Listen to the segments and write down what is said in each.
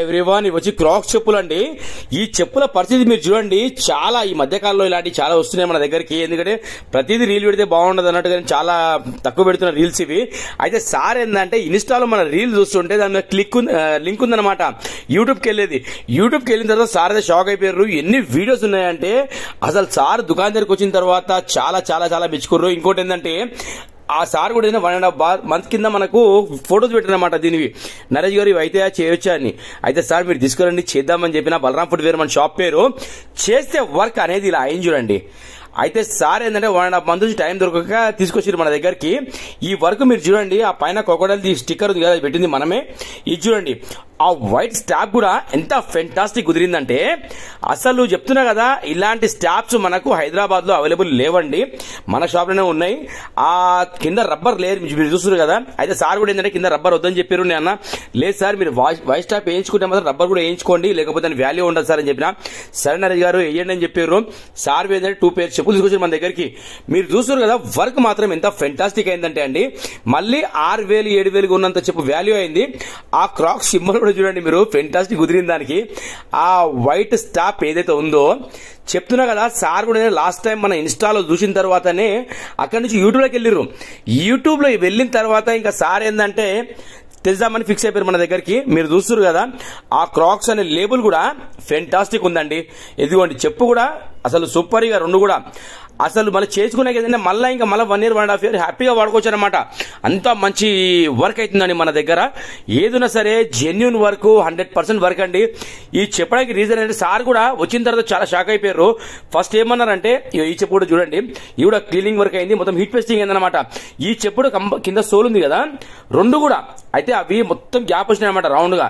Everyone, ఇవి వచ్చి cracks చెప్పులు అండి. ఈ చెప్పుల పరిస్థితి మీరు చూడండి, చాలా ఈ మధ్యకాలంలో ఇలాంటివి చాలా వస్తున్నాయి మన దగ్గరికి. ఎందుకంటే ప్రతిదీ రీల్ పెడితే బాగుండదు అన్నట్టుగా చాలా తక్కువ పెడుతున్న రీల్స్ ఇవి. అయితే సార్ ఏంటంటే ఇన్స్టాలో మన రీల్ చూస్తుంటే దాని మీద లింక్ ఉందన్నమాట యూట్యూబ్కి వెళ్ళేది. యూట్యూబ్కి వెళ్ళిన తర్వాత సార్ అయితే షాక్ అయిపోయారు. ఎన్ని వీడియోస్ ఉన్నాయంటే అసలు సార్ దుకాణం దగ్గరికి వచ్చిన తర్వాత చాలా చాలా చాలా మెచ్చుకుర్రు. ఇంకోటి ఏంటంటే ఆ సార్ కూడా 1.5 months కింద మనకు ఫొటోస్ పెట్టినమాట దీనివి. నరేష్ గారు ఇవి అయితే చేయొచ్చా అని. అయితే సార్ మీరు తీసుకురండి చేద్దామని చెప్పిన బలరాం ఫుట్వేర్ మన షాప్ పేరు. చేస్తే వర్క్ అనేది ఇలా అయింది చూడండి. అయితే సార్ ఏంటంటే 1.5 months నుంచి టైం దొరకక తీసుకొచ్చారు మన దగ్గరికి. ఈ వర్క్ మీరు చూడండి, ఆ పైన కొకడల్ స్టిక్కర్ ఉంది కదా పెట్టింది మనమే. ఇది చూడండి, ఆ వైట్ స్టాప్ కూడా ఎంత ఫెంటాస్టిక్ కుదిరిందంటే అసలు చెప్తున్నా కదా, ఇలాంటి స్టాప్స్ మనకు హైదరాబాద్ లో అవైలబుల్ లేవండి, మన షాప్ లోనే ఉన్నాయి. ఆ కింద రబ్బర్ లేయర్ మీరు చూస్తున్నారు కదా. అయితే సార్ కూడా ఏంటంటే కింద రబ్బర్ వద్దని చెప్పారు. నేను అన్న లేదు సార్, మీరు వైట్ స్టాప్ వేయించుకుంటే మాత్రం రబ్బర్ కూడా వేయించుకోండి, లేకపోతే దాని వాల్యూ ఉండదు సార్ అని చెప్పిన. సరే నరేష్ గారు వేయండి అని చెప్పారు. సార్ ఏంటంటే 2 pairs చెప్పులు తీసుకొచ్చారు మన దగ్గరికి. మీరు చూస్తున్నారు కదా, వర్క్ మాత్రం ఎంత ఫెంటాస్టిక్ అయిందంటే అండి, మళ్ళీ 6,000 7,000 ఉన్నంత చెప్పు వాల్యూ అయింది. ఆ క్రాక్స్ సింబల్ కూడా చూడండి మీరు, ఫెంటాస్టిక్ కుదిరింది దానికి. ఆ వైట్ స్టాప్ ఏదైతే ఉందో చెప్తున్నా కదా, సార్ కూడా లాస్ట్ టైం మన ఇన్స్టాలో చూసిన తర్వాతనే అక్కడి నుంచి యూట్యూబ్లోకి వెళ్ళిర్రు. యూట్యూబ్లో వెళ్ళిన తర్వాత ఇంకా సార్ ఏంటంటే తెద్దామని ఫిక్స్ అయిపోయారు మన దగ్గరికి. మీరు చూస్తున్నారు కదా, ఆ క్రాక్స్ అనే లేబుల్ కూడా ఫెంటాస్టిక్ ఉందండి. ఇదిగోండి చెప్పు కూడా అసలు సూపర్ గా, రెండు కూడా అసలు మళ్ళీ చేసుకునే ఏంటంటే మళ్ళీ 1 year 1.5 year హ్యాపీగా వాడుకోవచ్చు అనమాట. అంత మంచి వర్క్ అవుతుందండి మన దగ్గర. ఏదైనా సరే జెన్యున్ వర్క్, 100% వర్క్ అండి. ఈ చెప్పడానికి రీజన్ అంటే సార్ కూడా వచ్చిన తర్వాత చాలా షాక్ అయిపోయారు. ఫస్ట్ ఏమన్నారంటే ఈ చెప్పు కూడా చూడండి, ఇది కూడా క్లీనింగ్ వర్క్ అయింది, మొత్తం హీట్ పేస్టింగ్ అయిందనమాట. ఈ చెప్పుడు కింద సోల్ ఉంది కదా, రెండు కూడా అయితే అవి మొత్తం గ్యాప్ వచ్చినాయి అనమాట రౌండ్ గా.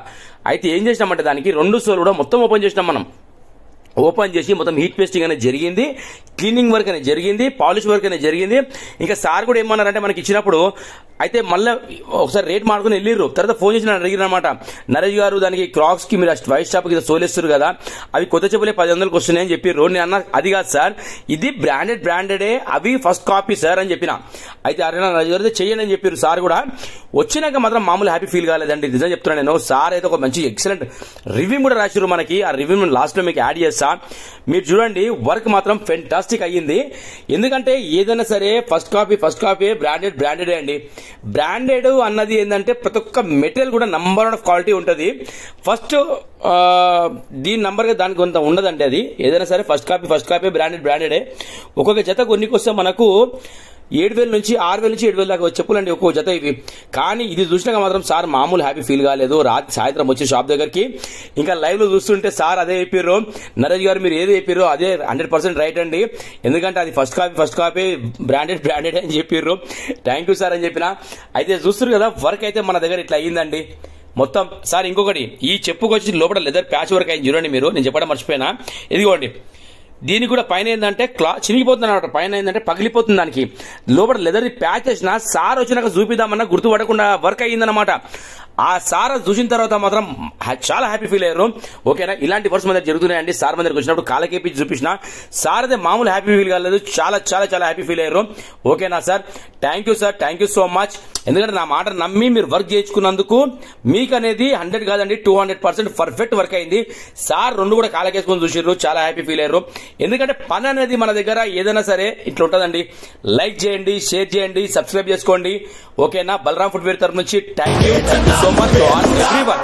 అయితే ఏం చేసినామంటే దానికి 2 సోల్ కూడా మొత్తం ఓపెన్ చేసినాం మనం. ఓపెన్ చేసి మొత్తం హీట్ పేస్టింగ్ అనేది జరిగింది, క్లీనింగ్ వర్క్ అనేది జరిగింది, పాలిష్ వర్క్ అనేది జరిగింది. ఇంకా సార్ కూడా ఏమన్నారంటే మనకి ఇచ్చినప్పుడు అయితే మళ్ళీ ఒకసారి రేట్ మాడుకుని వెళ్ళిర్రు. తర్వాత ఫోన్ చేసి అడిగిన అనమాట, నరేష్ గారు దానికి క్రాక్స్ కి మీరు వైట్ స్టాప్ కింద సోలేస్తారు కదా, అవి కొత్త చెప్పులే 1000 వస్తున్నాయని చెప్పారు. నేను అన్న అది కాదు సార్, ఇది బ్రాండెడే, అవి ఫస్ట్ కాపీ సార్ అని చెప్పిన. అయితే అరే నరేష్ గారు చెయ్యండి అని చెప్పారు. సార్ కూడా వచ్చినాక మాత్రం మామూలు హ్యాపీ ఫీల్ కాలేదండి, నిజం చెప్తున్నాను నేను. సార్ అయితే ఒక మంచి ఎక్సలెంట్ రివ్యూ కూడా రాశారు మనకి. ఆ రివ్యూ లాస్ట్ లో మీకు యాడ్ చేస్తా. మీరు చూడండి, వర్క్ మాత్రం ఫెంటాస్టిక్ అయ్యింది. ఎందుకంటే ఏదైనా సరే ఫస్ట్ కాపీ బ్రాండెడే అండి. బ్రాండెడ్ అన్నది ఏంటంటే ప్రతి ఒక్క మెటీరియల్ కూడా నంబర్ 1 క్వాలిటీ ఉంటుంది. ఫస్ట్ దీని నంబర్ గా దానికి కొంత ఉండదండి. అది ఏదైనా సరే ఫస్ట్ కాపీ బ్రాండెడే. ఒక్కొక్క జత కొన్నికొస్తే మనకు 7,000 నుంచి 6,000 నుంచి 7,000 దాకా చెప్పులండి ఒక్కో జత ఇవి. కానీ ఇది చూసినాక మాత్రం సార్ మామూలు హ్యాపీ ఫీల్ కాలేదు. రాత్రి సాయంత్రం వచ్చి షాప్ దగ్గరికి ఇంకా లైవ్ లో చూస్తుంటే సార్ అదే చెప్పారు, నరేష్ గారు మీరు ఏది చెప్పారు అదే 100% రైట్ అండి, ఎందుకంటే అది ఫస్ట్ కాపీ బ్రాండెడ్ అని చెప్పారు. థ్యాంక్ యూ సార్ అని చెప్పిన. అయితే చూస్తారు కదా, వర్క్ అయితే మన దగ్గర ఇట్లా అయ్యిందండి మొత్తం. సార్ ఇంకొకటి, ఈ చెప్పుకొచ్చి లోపల లెదర్ ప్యాచ్ వర్క్ అయింది చూడండి మీరు, నేను చెప్పడం మర్చిపోయినా. ఇదిగోండి, దీనికి కూడా పైన ఏంటంటే చినిగిపోతుంది అనమాట, పైన ఏంటంటే పగిలిపోతుంది. దానికి లోపల లెదర్ ప్యాచ్ చేసిన సార్ వచ్చినాక చూపిద్దామన్నా గుర్తుపడకుండా వర్క్ అయ్యిందనమాట. ఆ సార్ చూసిన తర్వాత మాత్రం చాలా హ్యాపీ ఫీల్ అయ్యారు. ఓకేనా, ఇలాంటి వర్క్స్ మన దగ్గర జరుగుతున్నాయండి. సార్ మన దగ్గర వచ్చినప్పుడు కాలకేపి చూపించిన సార్ అయితే మామూలు హ్యాపీ ఫీల్ కాలేదు, చాలా చాలా చాలా హ్యాపీ ఫీల్ అయ్యారు. ఓకేనా sir, thank you sir, thank you so much. ఎందుకంటే నా మాట నమ్మి మీరు వర్క్ చేయించుకున్నందుకు మీకు అనేది 100 కాదండి 200% పర్ఫెక్ట్ వర్క్ అయింది. సార్ 2 కూడా కాలకేసుకొని చూసారు, చాలా హ్యాపీ ఫీల్ అయ్యారు. ఎందుకంటే పని అనేది మన దగ్గర ఏదైనా సరే ఇట్లా ఉంటుందండి. లైక్ చేయండి, షేర్ చేయండి, సబ్స్క్రైబ్ చేసుకోండి. ఓకేనా, బలరాం ఫుట్వేర్ తరఫు నుంచి thank you so much to all everyone.